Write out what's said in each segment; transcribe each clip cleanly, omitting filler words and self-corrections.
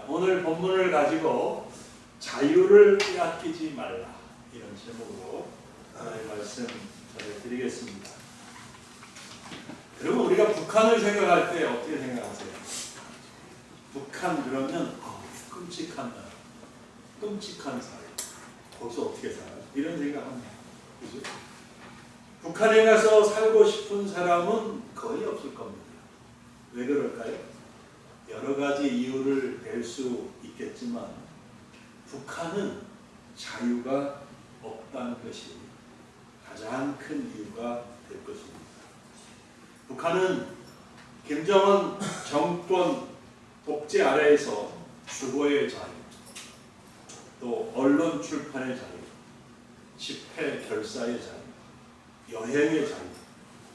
오늘 본문을 가지고 자유를 빼앗기지 말라, 이런 제목으로 하나님의 말씀 전해드리겠습니다. 그러면 우리가 북한을 생각할 때 어떻게 생각하세요? 북한 그러면 끔찍한 나라, 끔찍한 사회, 거기서 어떻게 살아요? 이런 생각합니다. 그죠? 북한에 가서 살고 싶은 사람은 거의 없을 겁니다. 왜 그럴까요? 여러 가지 이유를 댈 수 있겠지만 북한은 자유가 없다는 것이 가장 큰 이유가 될 것입니다. 북한은 김정은 정권 독재 아래에서 주거의 자유, 또 언론 출판의 자유, 집회 결사의 자유, 여행의 자유,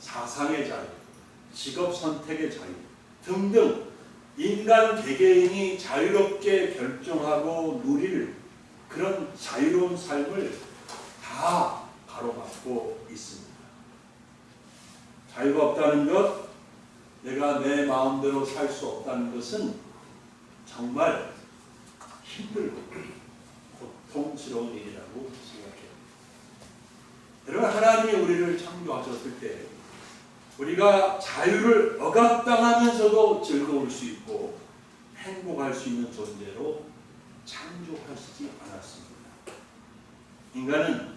사상의 자유, 직업 선택의 자유 등등 인간 개개인이 자유롭게 결정하고 누릴 그런 자유로운 삶을 다 가로막고 있습니다. 자유가 없다는 것, 내가 내 마음대로 살 수 없다는 것은 정말 힘들고 고통스러운 일이라고 생각해요. 여러분, 하나님이 우리를 창조하셨을 때 우리가 자유를 억압당하면서도 즐거울 수 있고 행복할 수 있는 존재로 창조하시지 않았습니다. 인간은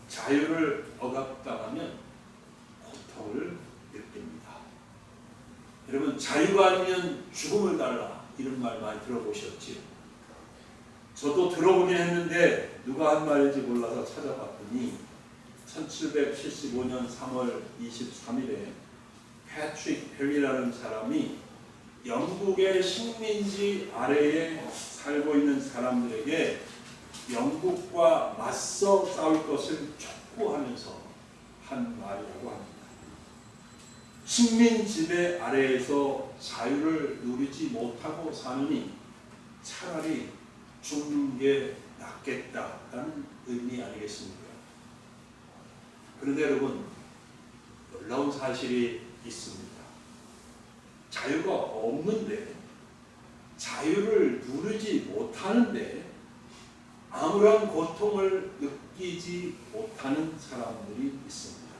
자유를 억압당하면 고통을 느낍니다. 여러분, 자유가 아니면 죽음을 달라, 이런 말 많이 들어보셨지요? 저도 들어보긴 했는데 누가 한 말인지 몰라서 찾아봤더니 1775년 3월 23일에 패트릭 페리라는 사람이 영국의 식민지 아래에 살고 있는 사람들에게 영국과 맞서 싸울 것을 촉구하면서 한 말이라고 합니다. 식민 지배 아래에서 자유를 누리지 못하고 사느니 차라리 죽는 게 낫겠다라는 의미 아니겠습니까? 그런데 여러분, 놀라운 사실이 있습니다. 자유가 없는데, 자유를 누리지 못하는데 아무런 고통을 느끼지 못하는 사람들이 있습니다.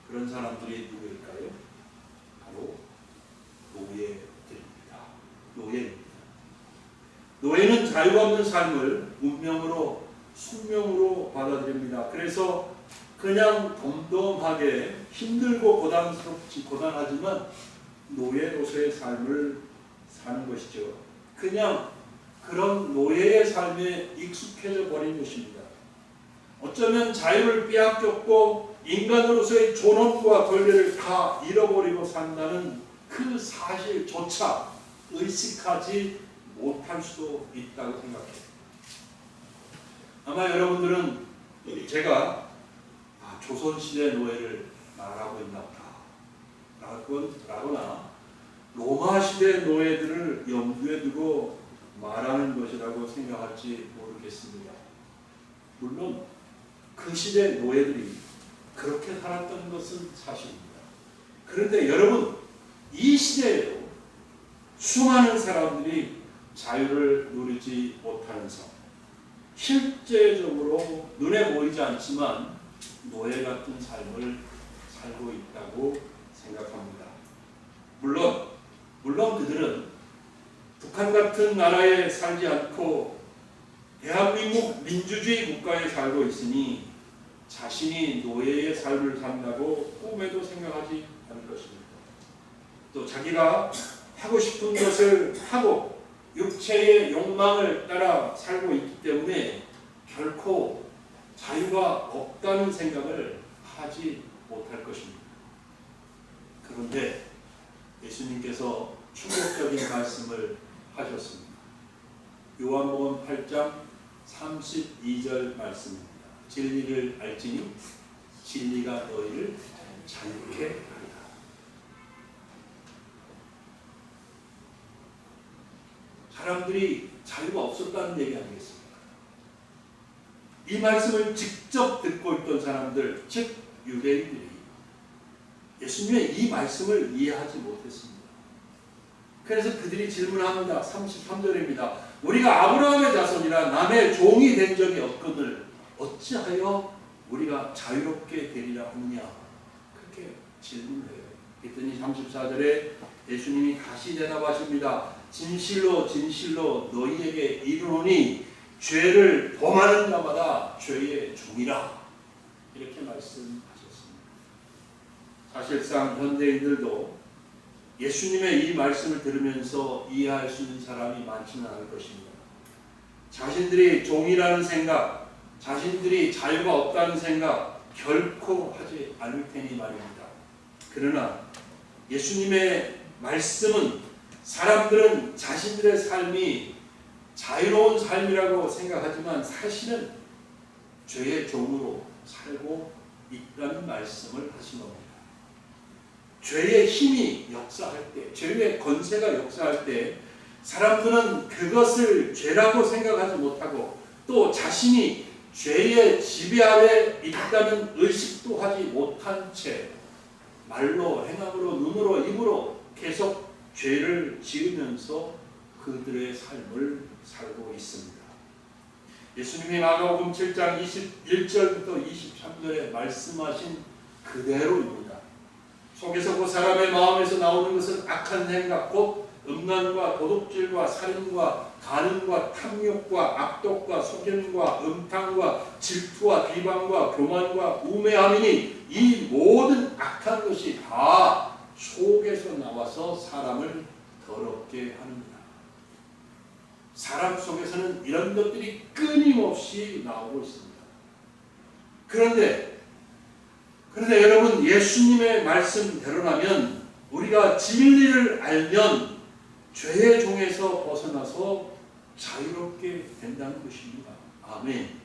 그런 사람들이 누구일까요? 바로 노예들입니다. 노예입니다. 노예는 자유가 없는 삶을 운명으로, 숙명으로 받아들입니다. 그래서 그냥 덤덤하게 힘들고 고단하지만 노예로서의 삶을 사는 것이죠. 그냥 그런 노예의 삶에 익숙해져 버린 것입니다. 어쩌면 자유를 빼앗겼고 인간으로서의 존엄과 권리를 다 잃어버리고 산다는 그 사실조차 의식하지 못할 수도 있다고 생각해요. 아마 여러분들은 제가 조선시대 노예를 말하고 있나 보다 라거나 로마시대 노예들을 염두에 두고 말하는 것이라고 생각할지 모르겠습니다. 물론 그 시대 노예들이 그렇게 살았던 것은 사실입니다. 그런데 여러분, 이 시대에도 수많은 사람들이 자유를 누리지 못하는 삶, 실제적으로 눈에 보이지 않지만 노예 같은 삶을 살고 있다고 생각합니다. 물론 그들은 북한 같은 나라에 살지 않고 대한민국 민주주의 국가에 살고 있으니 자신이 노예의 삶을 산다고 꿈에도 생각하지 않을 것입니다. 또 자기가 하고 싶은 것을 하고 육체의 욕망을 따라 살고 있기 때문에 결코 자유가 없다는 생각을 하지 못할 것입니다. 그런데 예수님께서 충격적인 말씀을 하셨습니다. 요한복음 8장 32절 말씀입니다. 진리를 알지니 진리가 너희를 자유케 하리라. 사람들이 자유가 없었다는 얘기 아니겠습니까? 이 말씀을 직접 듣고 있던 사람들, 즉 유대인들이 예수님의 이 말씀을 이해하지 못했습니다. 그래서 그들이 질문합니다. 33절입니다. 우리가 아브라함의 자손이라 남의 종이 된 적이 없거늘 어찌하여 우리가 자유롭게 되리라 하느냐. 그렇게 질문해요. 그랬더니 34절에 예수님이 다시 대답하십니다. 진실로 진실로 너희에게 이르노니 죄를 범하는 자마다 죄의 종이라. 이렇게 말씀하셨습니다. 사실상 현대인들도 예수님의 이 말씀을 들으면서 이해할 수 있는 사람이 많지는 않을 것입니다. 자신들이 종이라는 생각, 자신들이 자유가 없다는 생각 결코 하지 않을 테니 말입니다. 그러나 예수님의 말씀은 사람들은 자신들의 삶이 자유로운 삶이라고 생각하지만 사실은 죄의 종으로 살고 있다는 말씀을 하신 겁니다. 죄의 힘이 역사할 때, 죄의 권세가 역사할 때 사람들은 그것을 죄라고 생각하지 못하고 또 자신이 죄의 지배 아래 있다는 의식도 하지 못한 채 말로, 행함으로, 눈으로, 입으로 계속 죄를 지으면서 그들의 삶을 살고 있습니다. 예수님이 마가복음 7장 21절부터 23절에 말씀하신 그대로입니다. 속에서 그 사람의 마음에서 나오는 것은 악한 생각, 곧 음란과 도둑질과 살인과 간음과 탐욕과 악독과 속임과 음탕과 질투와 비방과 교만과 우매함이니 이 모든 악한 것이 다 속에서 나와서 사람을 더럽게 하느니라. 사람 속에서는 이런 것들이 끊임없이 나오고 있습니다. 그런데 여러분, 예수님의 말씀대로라면 우리가 진리를 알면 죄의 종에서 벗어나서 자유롭게 된다는 것입니다. 아멘.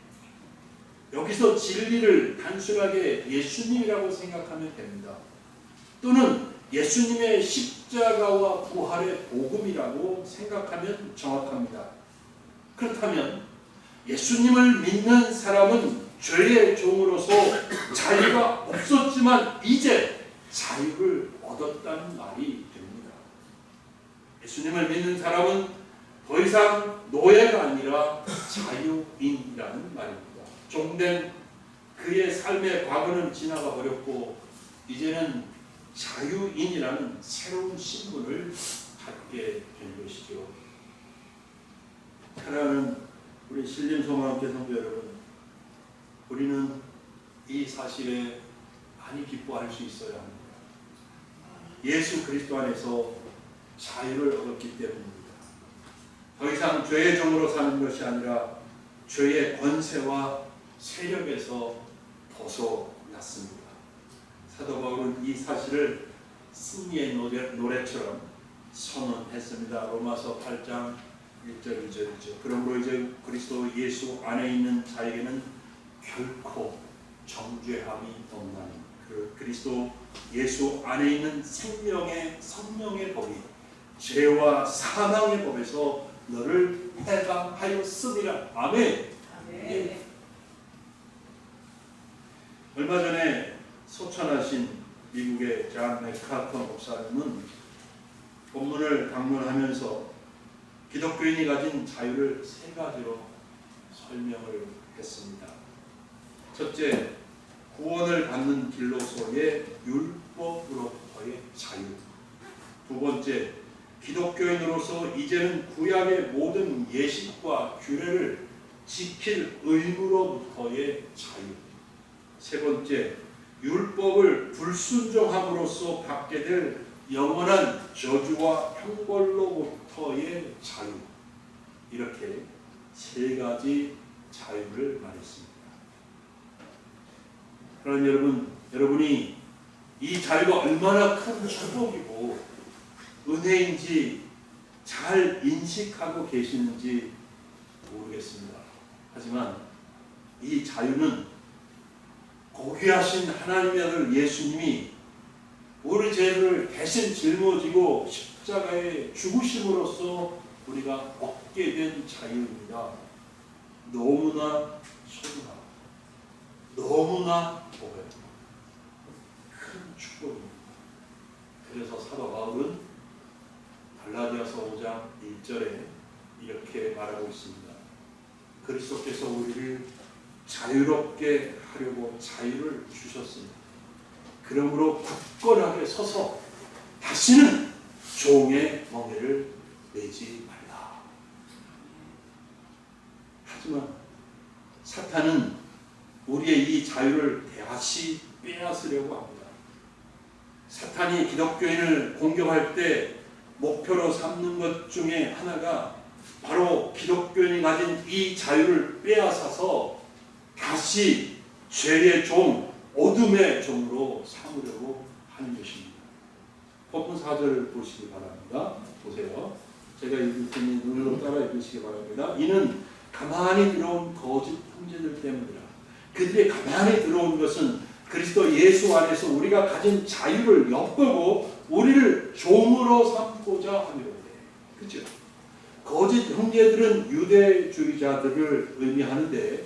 여기서 진리를 단순하게 예수님이라고 생각하면 됩니다. 또는 예수님의 십자가와 부활의 복음이라고 생각하면 정확합니다. 그렇다면 예수님을 믿는 사람은 죄의 종으로서 자유가 없었지만 이제 자유를 얻었다는 말이 됩니다. 예수님을 믿는 사람은 더 이상 노예가 아니라 자유인이라는 말입니다. 종된 그의 삶의 과거는 지나가 버렸고 이제는 자유인이라는 새로운 신분을 갖게 된 것이죠. 사랑하는 우리 신림소망학교 성도 여러분, 우리는 이 사실에 많이 기뻐할 수 있어야 합니다. 예수 그리스도 안에서 자유를 얻었기 때문입니다. 더 이상 죄의 종으로 사는 것이 아니라 죄의 권세와 세력에서 벗어났습니다. 사도 바울은 이 사실을 승리의 노래처럼 선언했습니다. 로마서 8장 1절 2절이죠. 그러므로 이제 그리스도 예수 안에 있는 자에게는 결코 정죄함이 없나니 그 그리스도 예수 안에 있는 생명의 성령의 법이 죄와 사망의 법에서 너를 해방하였으리라. 아멘. 예. 얼마 전에 소천하신 미국의 존 맥카터 목사님은 본문을 강론하면서 기독교인이 가진 자유를 세 가지로 설명을 했습니다. 첫째, 구원을 받는 길로서의 율법으로부터의 자유. 두 번째, 기독교인으로서 이제는 구약의 모든 예식과 규례를 지킬 의무로부터의 자유. 세 번째, 율법을 불순종함으로써 받게 될 영원한 저주와 형벌로부터의 자유. 이렇게 세 가지 자유를 말했습니다. 그러나 여러분이 이 자유가 얼마나 큰 축복이고 은혜인지 잘 인식하고 계시는지 모르겠습니다. 하지만 이 자유는 고귀하신 하나님의 아들 예수님이 우리 죄를 대신 짊어지고 십자가에 죽으심으로써 우리가 얻게 된 자유입니다. 너무나 소중하고 너무나 복은 큰 축복입니다. 그래서 사도 바울은 갈라디아서 5장 1절에 이렇게 말하고 있습니다. 그리스도께서 우리를 자유롭게 하려고 자유를 주셨습니다. 그러므로 굳건하게 서서 다시는 종의 멍에를 매지 말라. 하지만 사탄은 우리의 이 자유를 다시 빼앗으려고 합니다. 사탄이 기독교인을 공격할 때 목표로 삼는 것 중에 하나가 바로 기독교인이 가진 이 자유를 빼앗아서 다시 죄의 종, 어둠의 종으로 삼으려고 하는 것입니다. 본문 4절 보시기 바랍니다. 보세요. 제가 읽을 테니 눈으로 따라 읽으시기 바랍니다. 이는 가만히 들어온 거짓 형제들 때문이라. 그들이 가만히 들어온 것은 그리스도 예수 안에서 우리가 가진 자유를 엿보고 우리를 종으로 삼고자 함이로되. 그렇죠? 거짓 형제들은 유대주의자들을 의미하는데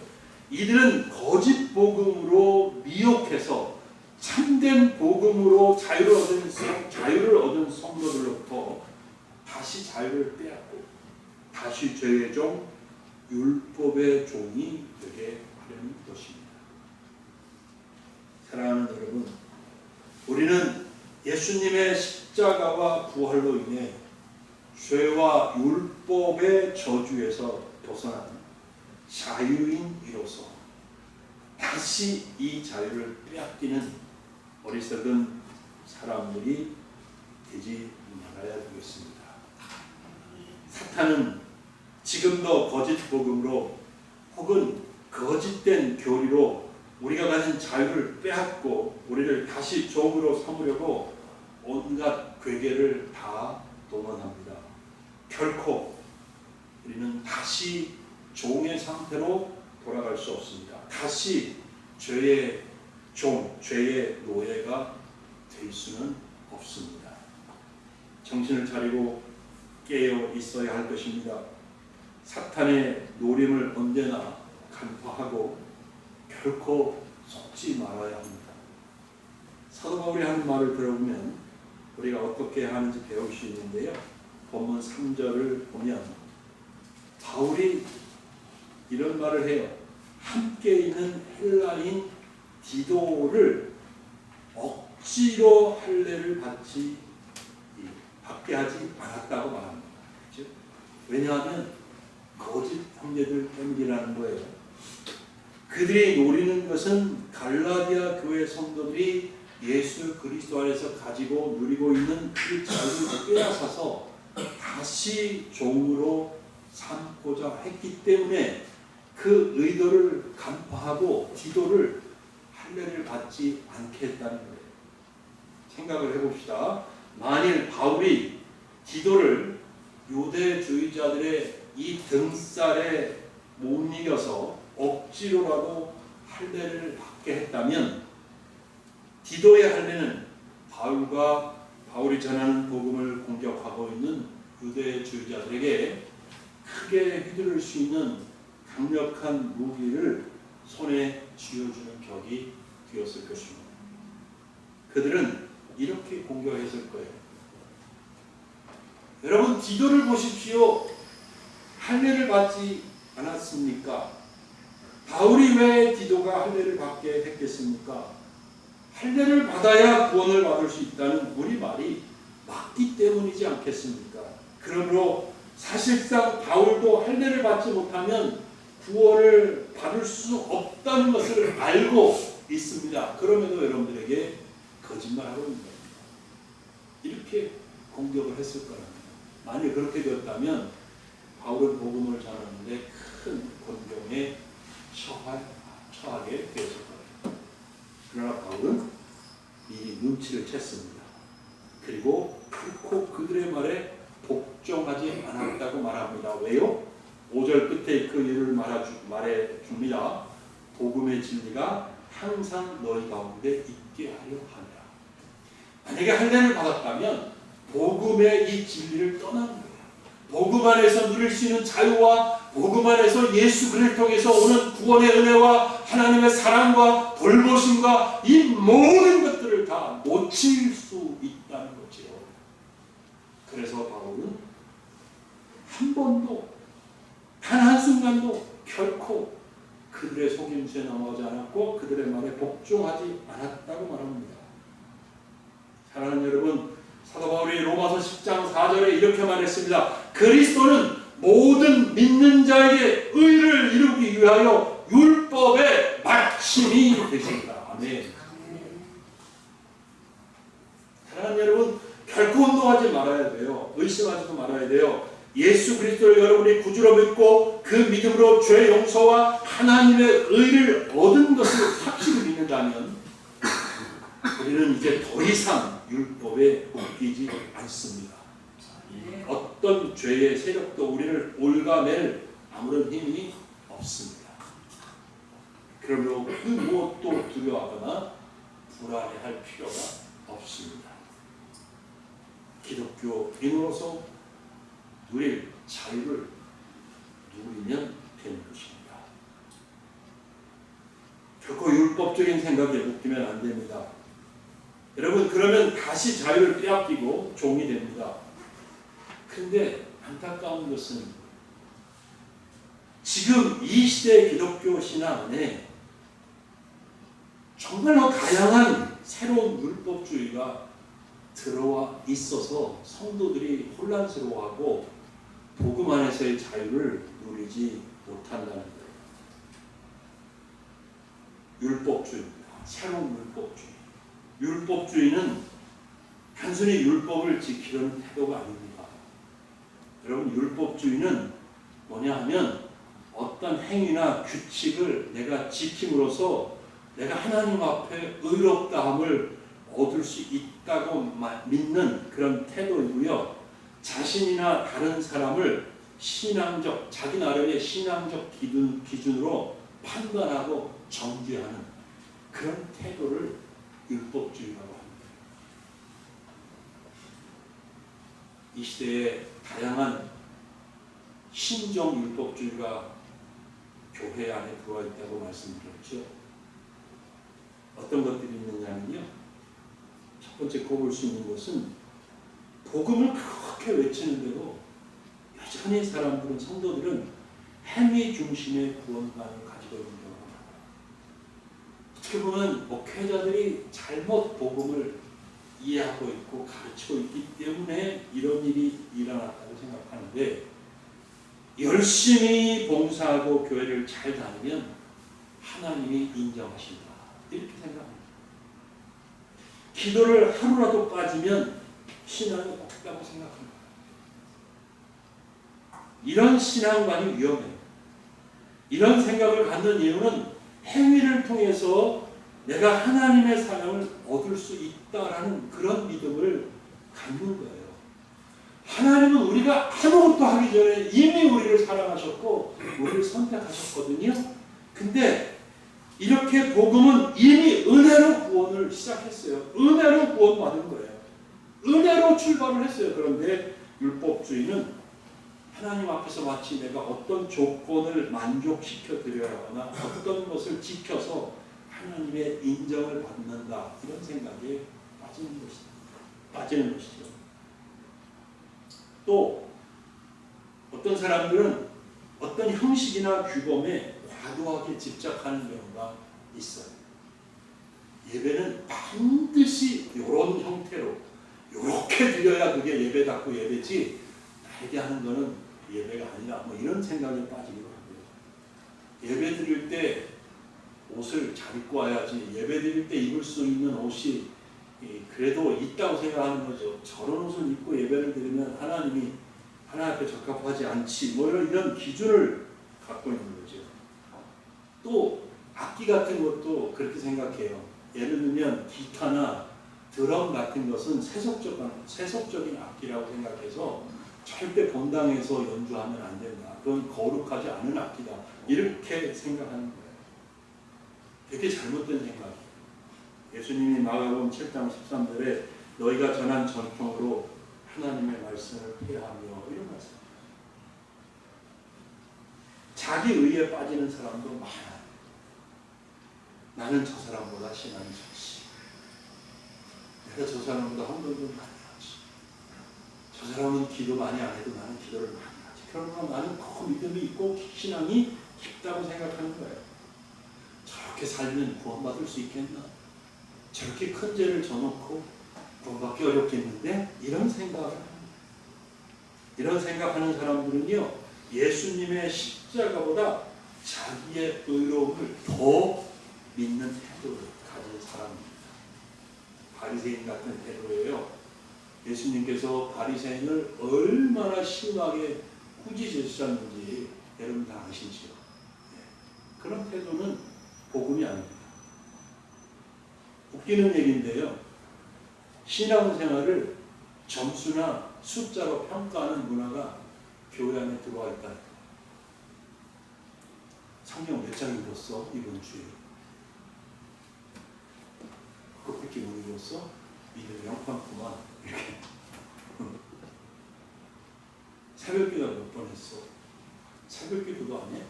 이들은 거짓 복음으로 미혹해서 참된 복음으로 자유를 얻은 성도들로부터 다시 자유를 빼앗고 다시 죄의 종, 율법의 종이 되게 하려는 것입니다. 사랑하는 여러분, 우리는 예수님의 십자가와 부활로 인해 죄와 율법의 저주에서 벗어난 자유인으로서 다시 이 자유를 빼앗기는 어리석은 사람들이 되지 말아야 되겠습니다. 사탄은 지금도 거짓 복음으로 혹은 거짓된 교리로 우리가 가진 자유를 빼앗고 우리를 다시 종으로 삼으려고 온갖 괴계를 다 동원합니다. 결코 우리는 다시 종의 상태로 돌아갈 수 없습니다. 다시 죄의 종, 죄의 노예가 될 수는 없습니다. 정신을 차리고 깨어 있어야 할 것입니다. 사탄의 노림을 언제나 간파하고 결코 속지 말아야 합니다. 사도 바울이 하는 말을 들어보면 우리가 어떻게 하는지 배울 수 있는데요. 본문 3절을 보면 바울이 이런 말을 해요. 함께 있는 헬라인 디도를 억지로 할례를 받게 하지 않았다고 말합니다. 그렇죠? 왜냐하면 거짓 형제들 때문이라는 거예요. 그들이 노리는 것은 갈라디아 교회 성도들이 예수 그리스도 안에서 가지고 누리고 있는 그 자유를 빼앗아서 다시 종으로 삼고자 했기 때문에 그 의도를 간파하고 디도를 할례를 받지 않게 했다는 거예요. 생각을 해봅시다. 만일 바울이 디도를 유대주의자들의 이 등살에 못 이겨서 억지로라도 할례를 받게 했다면 디도의 할례는 바울이 전하는 복음을 공격하고 있는 유대주의자들에게 크게 휘두를 수 있는 강력한 무기를 손에 쥐어주는 격이 되었을 것입니다. 그들은 이렇게 공격했을 거예요. 여러분, 디도를 보십시오. 할례를 받지 않았습니까? 바울이 왜 디도가 할례를 받게 했겠습니까? 할례를 받아야 구원을 받을 수 있다는 우리말이 맞기 때문이지 않겠습니까? 그러므로 사실상 바울도 할례를 받지 못하면 구원을 받을 수 없다는 것을 알고 있습니다. 그럼에도 여러분들에게 거짓말하고 있는 겁니다. 이렇게 공격을 했을 거랍니다. 만약 그렇게 되었다면 바울은 복음을 전하는데 큰 곤경에 처하게 되었을 거예요. 그러나 바울은 미리 눈치를 챘습니다. 그리고 결코 그들의 말에 복종하지 않았다고 말합니다. 왜요? 5절 끝에 그 이유를 말해 줍니다. 복음의 진리가 항상 너희 가운데 있게 하려 하니라. 만약에 할례를 받았다면 복음의 이 진리를 떠나는 거예요. 복음 안에서 누릴 수 있는 자유와 복음 안에서 예수 그리스도를 통해서 오는 구원의 은혜와 하나님의 사랑과 돌보심과 이 모든 것들을 다 놓칠 수 있다는 거죠. 그래서 바울은 한 번도 단 한순간도 결코 그들의 속임수에 넘어가지 않았고 그들의 말에 복종하지 않았다고 말합니다. 사랑하는 여러분, 사도 바울이 로마서 10장 4절에 이렇게 말했습니다. 그리스도는 모든 믿는 자에게 의를 이루기 위하여 율법의 마침이 되신다. 아멘. 사랑하는 여러분, 결코 운동하지 말아야 돼요. 의심하지도 말아야 돼요. 예수 그리스도를 여러분이 구주로 믿고 그 믿음으로 죄 용서와 하나님의 의를 얻은 것을 확실히 믿는다면 우리는 이제 더 이상 율법에 묶이지 않습니다. 어떤 죄의 세력도 우리를 올가맬 아무런 힘이 없습니다. 그러므로 그 무엇도 두려워하거나 불안해할 필요가 없습니다. 기독교인으로서 누릴 자유를 누리면 되는 것입니다. 결코 율법적인 생각에 묶이면 안 됩니다. 여러분, 그러면 다시 자유를 빼앗기고 종이 됩니다. 그런데 안타까운 것은 지금 이 시대의 기독교 신앙 안에 정말로 다양한 새로운 율법주의가 들어와 있어서 성도들이 혼란스러워하고 복음 안에서의 자유를 누리지 못한다는 거예요. 율법주의입니다. 새로운 율법주의. 율법주의는 단순히 율법을 지키려는 태도가 아닙니다. 여러분, 율법주의는 뭐냐 하면 어떤 행위나 규칙을 내가 지킴으로써 내가 하나님 앞에 의롭다함을 얻을 수 있다고 믿는 그런 태도이고요. 자신이나 다른 사람을 신앙적, 자기 나름의 신앙적 기준으로 판단하고 정죄하는 그런 태도를 율법주의라고 합니다. 이 시대에 다양한 신정 율법주의가 교회 안에 들어와 있다고 말씀드렸죠. 어떤 것들이 있느냐면요. 첫 번째 꼽을 수 있는 것은 복음을 그렇게 외치는데도 여전히 사람들은, 성도들은 행위 중심의 구원관을 가지고 있는 경우가 많아요. 어떻게 보면 목회자들이 잘못 복음을 이해하고 있고 가르치고 있기 때문에 이런 일이 일어났다고 생각하는데, 열심히 봉사하고 교회를 잘 다니면 하나님이 인정하신다, 이렇게 생각합니다. 기도를 하루라도 빠지면 신앙이 없다고 생각합니다. 이런 신앙관이 위험해요. 이런 생각을 갖는 이유는 행위를 통해서 내가 하나님의 사랑을 얻을 수 있다라는 그런 믿음을 갖는 거예요. 하나님은 우리가 아무것도 하기 전에 이미 우리를 사랑하셨고 우리를 선택하셨거든요. 근데 이렇게 복음은 이미 은혜로 구원을 시작했어요. 은혜로 구원받은 거예요. 은혜로 출발을 했어요. 그런데 율법주의는 하나님 앞에서 마치 내가 어떤 조건을 만족시켜 드려야 하거나 어떤 것을 지켜서 하나님의 인정을 받는다, 이런 생각에 빠지는 것이죠. 또 어떤 사람들은 어떤 형식이나 규범에 과도하게 집착하는 경우가 있어요. 예배는 반드시 이런 형태로 이렇게 드려야 그게 예배답고 예배지, 나에게 하는 거는 예배가 아니라 뭐 이런 생각에 빠지기도 하고요. 예배 드릴 때 옷을 잘 입고 와야지, 예배 드릴 때 입을 수 있는 옷이 그래도 있다고 생각하는 거죠. 저런 옷을 입고 예배를 드리면 하나님이 하나님 앞에 적합하지 않지, 뭐 이런 기준을 갖고 있는 거죠. 또 악기 같은 것도 그렇게 생각해요. 예를 들면 기타나 드럼 같은 것은 세속적인 악기라고 생각해서 절대 본당에서 연주하면 안 된다. 그건 거룩하지 않은 악기다, 이렇게 생각하는 거예요. 되게 잘못된 생각이에요. 예수님이 마가복음 7장 13절에 너희가 전한 전통으로 하나님의 말씀을 폐하며, 이런 말씀. 자기 의에 빠지는 사람도 많아요. 나는 저 사람보다 신앙이 좋지, 내가 저 사람보다 헌금도 많이 하지, 저 사람은 기도 많이 안 해도 나는 기도를 많이 하지. 그러나 나는 더 믿음이 있고 신앙이 깊다고 생각하는 거예요. 저렇게 살면 구원받을 수 있겠나? 저렇게 큰 죄를 져놓고 구원받기 어렵겠는데? 이런 생각을 합니다. 이런 생각하는 사람들은요, 예수님의 십자가보다 자기의 의로움을 더 믿는 태도를 가진 사람입니다. 바리새인 같은 태도예요. 예수님께서 바리새인을 얼마나 심하게 꾸짖으셨는지 여러분 다 아시죠? 그런 태도는 복음이 아닙니다. 웃기는 얘기인데요. 신앙생활을 점수나 숫자로 평가하는 문화가 교회 안에 들어와 있다. 성경 몇 장 읽었어? 이번 주에. 그것밖에 못 읽었어? 믿음이 영판구만. 이렇게. 새벽기도 몇 번 했어? 새벽기도도 안 해?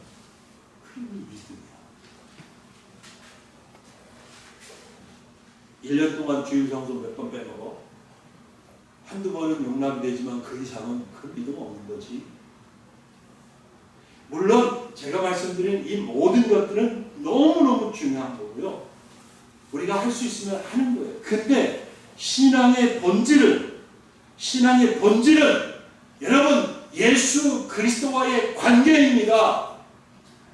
그게 믿음이야. 1년 동안 주일 성수 몇 번 빼먹어? 한두 번은 용납이 되지만 그 이상은 그 믿음 없는 거지. 물론 제가 말씀드린 이 모든 것들은 너무너무 중요한 거고요. 우리가 할 수 있으면 하는 거예요. 근데 신앙의 본질은 여러분 예수 그리스도와의 관계입니다.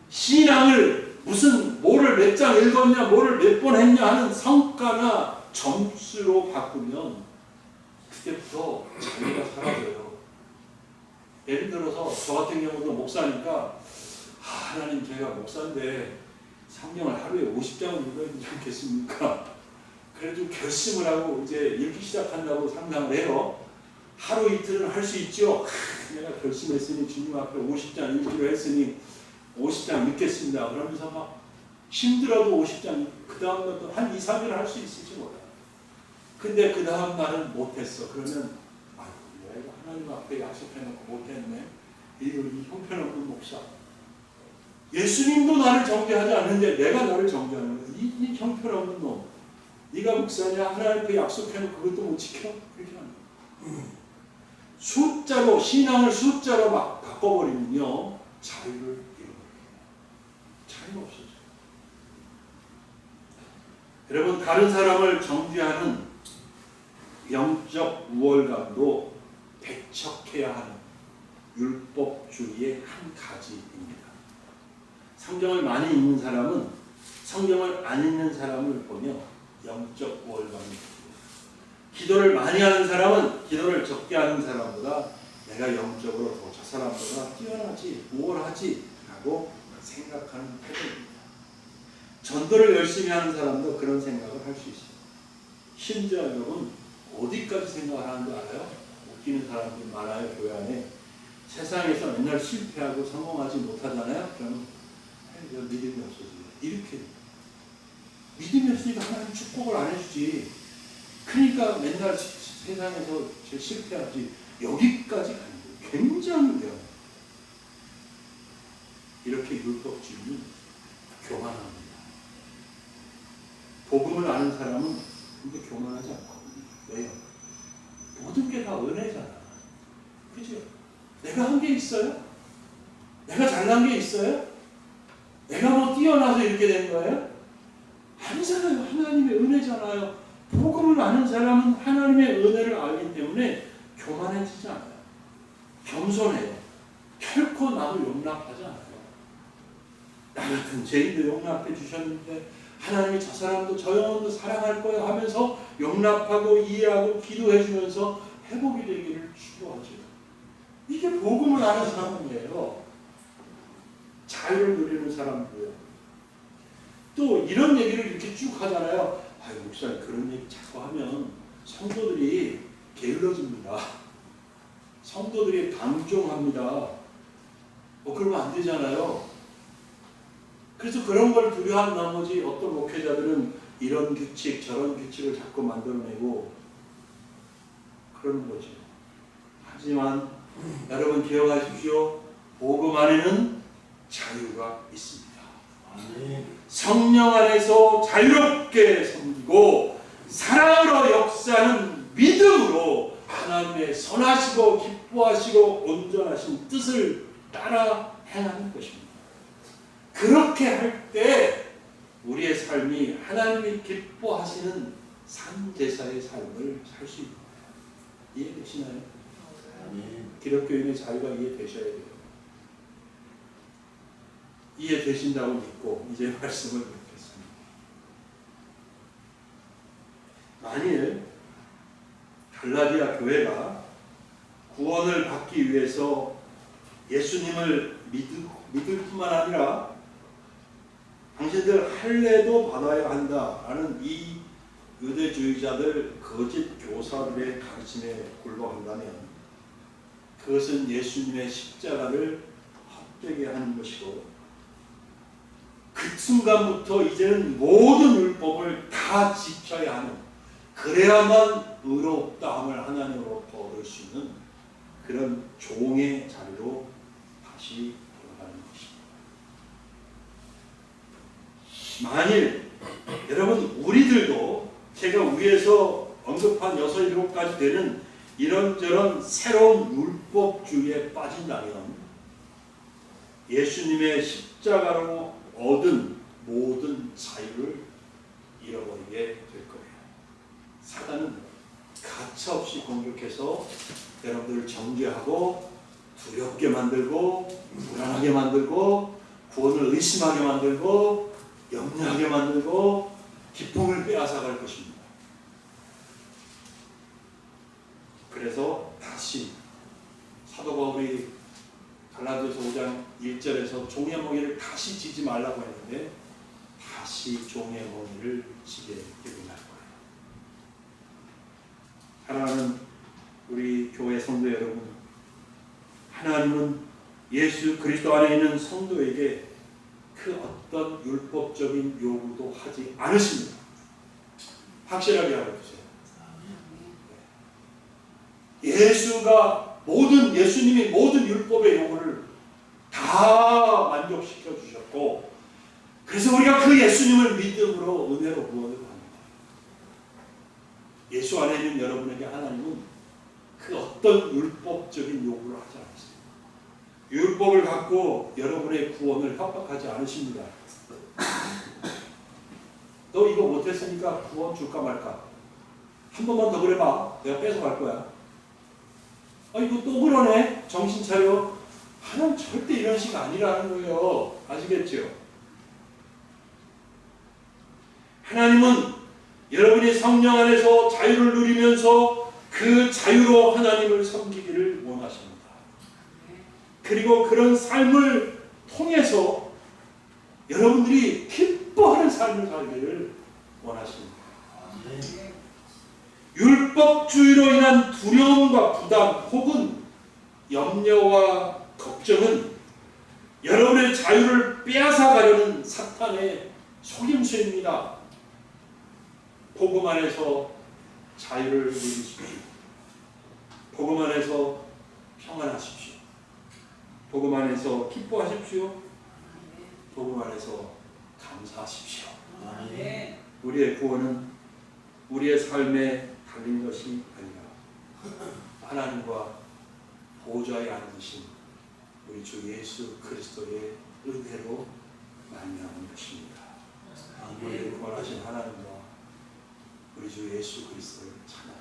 신앙을 무슨 뭐를 몇 장 읽었냐 뭐를 몇 번 했냐 하는 성과나 점수로 바꾸면 그때부터 자기가 사라져요. 예를 들어서 저 같은 경우도 목사니까 하나님 제가 목사인데 성경을 하루에 50장을 읽어야 되지 않겠습니까? 그래도 결심을 하고 이제 읽기 시작한다고 상상을 해요. 하루 이틀은 할 수 있죠. 내가 결심했으니 주님 앞에 50장 읽기로 했으니 50장 읽겠습니다. 그러면서 막 힘들어도 50장 그 다음 것도 한 2, 3일 할 수 있을지 몰라요. 근데 그 다음 날은 못했어. 그러면 아이고 내가 하나님 앞에 약속해놓고 못했네. 이 형편없는 목사. 예수님도 나를 정죄하지 않는데 내가 너를 정죄하는 거야. 이 형편없는 놈. 네가 목사냐? 하나님 앞에 약속해놓고 그것도 못 지켜? 그렇게 하는 거야. 숫자로 신앙을 숫자로 막 바꿔버리면요 자유를 잃어버려요. 자유가 없어져요. 여러분 다른 사람을 정죄하는 영적 우월감도 배척해야 하는 율법주의의 한 가지입니다. 성경을 많이 읽는 사람은 성경을 안 읽는 사람을 보며 영적 우월감이 있습니다. 기도를 많이 하는 사람은 기도를 적게 하는 사람보다 내가 영적으로 더 저 사람보다 뛰어나지 우월하지 라고 생각하는 태도입니다. 전도를 열심히 하는 사람도 그런 생각을 할 수 있어요. 심지어 여러분 어디까지 생각을 하는지 알아요? 웃기는 사람들이 많아요. 교회 안에. 세상에서 맨날 실패하고 성공하지 못하잖아요. 그러면 믿음이 없어지요. 이렇게 믿음이 없으니까 하나님 축복을 안 해주지. 그러니까 맨날 세상에서 실패하지. 여기까지 가는 거예요. 굉장히 위험해요. 이렇게 율법주의는 교만합니다. 복음을 아는 사람은 근데 교만하지 않거든요. 왜요? 모든 게 다 은혜잖아. 그죠? 내가 한 게 있어요? 내가 잘난 게 있어요? 내가 뭐 뛰어나서 이렇게 된 거예요? 아니잖아요. 하나님의 은혜잖아요. 복음을 아는 사람은 하나님의 은혜를 알기 때문에 교만해지지 않아요. 겸손해요. 결코 남을 용납하지 않아요. 나 같은 죄인도 용납해 주셨는데 하나님이 저 사람도 저 영혼도 사랑할 거야 하면서 용납하고 이해하고 기도해 주면서 회복이 되기를 추구하죠. 이게 복음을 아는 사람이에요. 자유를 누리는 사람이고요. 또 이런 얘기를 이렇게 쭉 하잖아요. 아유 목사님 그런 얘기 자꾸 하면 성도들이 게을러집니다. 성도들이 방종합니다. 그러면 안 되잖아요. 그래서 그런 걸 두려워한 나머지 어떤 목회자들은 이런 규칙 저런 규칙을 자꾸 만들어내고 그러는 거죠. 하지만 여러분 기억하십시오. 복음 안에는 자유가 있습니다. 성령 안에서 자유롭게 섬기고 사랑으로 역사하는 믿음으로 하나님의 선하시고 기뻐하시고 온전하신 뜻을 따라 행하는 것입니다. 그렇게 할 때 우리의 삶이 하나님이 기뻐하시는 산제사의 삶을 살 수 있습니다. 이해되시나요? 기독교인의 자유가 이해되셔야 돼요. 이해되신다고 믿고 이제 말씀을 듣겠습니다. 만일 갈라디아 교회가 구원을 받기 위해서 예수님을 믿을 뿐만 아니라 당신들 할례도 받아야 한다라는 이 유대주의자들 거짓 교사들의 가르침에 굴복한다면 그것은 예수님의 십자가를 헛되게 하는 것이고 그 순간부터 이제는 모든 율법을 다 지켜야 하는, 그래야만 의롭다함을 하나님으로부터 얻을 수 있는 그런 종의 자리로 다시 돌아가는 것입니다. 만일 여러분 우리들도 제가 위에서 언급한 6, 7가지 되는 이런저런 새로운 율법주의에 빠진다면 예수님의 십자가로 얻은 모든 자유를 잃어버리게 될 거예요. 사단은 가차없이 공격해서 여러분들을 정죄하고 두렵게 만들고 불안하게 만들고 구원을 의심하게 만들고 염려하게 만들고 기쁨을 빼앗아갈 것입니다. 그래서 다시 사도 바울이 갈라디아서 5장 1절에서 종의 멍에를 다시 지지 말라고 했는데 다시 종의 멍에를 지게 되고 날 거예요. 하나는 우리 교회 성도 여러분, 하나님은 예수 그리스도 안에 있는 성도에게 그 어떤 율법적인 요구도 하지 않으십니다. 확실하게 알아두세요. 예수님이 모든 율법의 요구를 다 만족시켜 주셨고, 그래서 우리가 그 예수님을 믿음으로 은혜로 구원을 받습니다. 예수 안에 있는 여러분에게 하나님은 그 어떤 율법적인 요구를 하지 않습니다. 율법을 갖고 여러분의 구원을 협박하지 않으십니다. 너 이거 못했으니까 구원 줄까 말까? 한 번만 더 그래봐. 내가 뺏어갈 거야. 이거 또 그러네. 정신 차려. 하나님 절대 이런 식이 아니라는 거예요. 아시겠죠? 하나님은 여러분이 성령 안에서 자유를 누리면서 그 자유로 하나님을 섬기기를 원하십니다. 그리고 그런 삶을 통해서 여러분들이 기뻐하는 삶을 살기를 원하십니다. 율법주의로 인한 두려움과 부담 혹은 염려와 걱정은 여러분의 자유를 빼앗아가려는 사탄의 속임수입니다. 복음 안에서 자유를 누리십시오. 복음 안에서 평안하십시오. 복음 안에서 기뻐하십시오. 복음 안에서 감사하십시오. 우리의 구원은 우리의 삶에 달린 것이 아니라 하나님과 보좌에 앉으신 우리 주 예수 그리스도의 은혜로 말미암은 것입니다. 우리를 구원하신 하나님과 우리 주 예수 그리스도를 찬양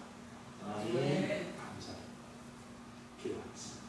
감사합니다. 기도하겠습니다.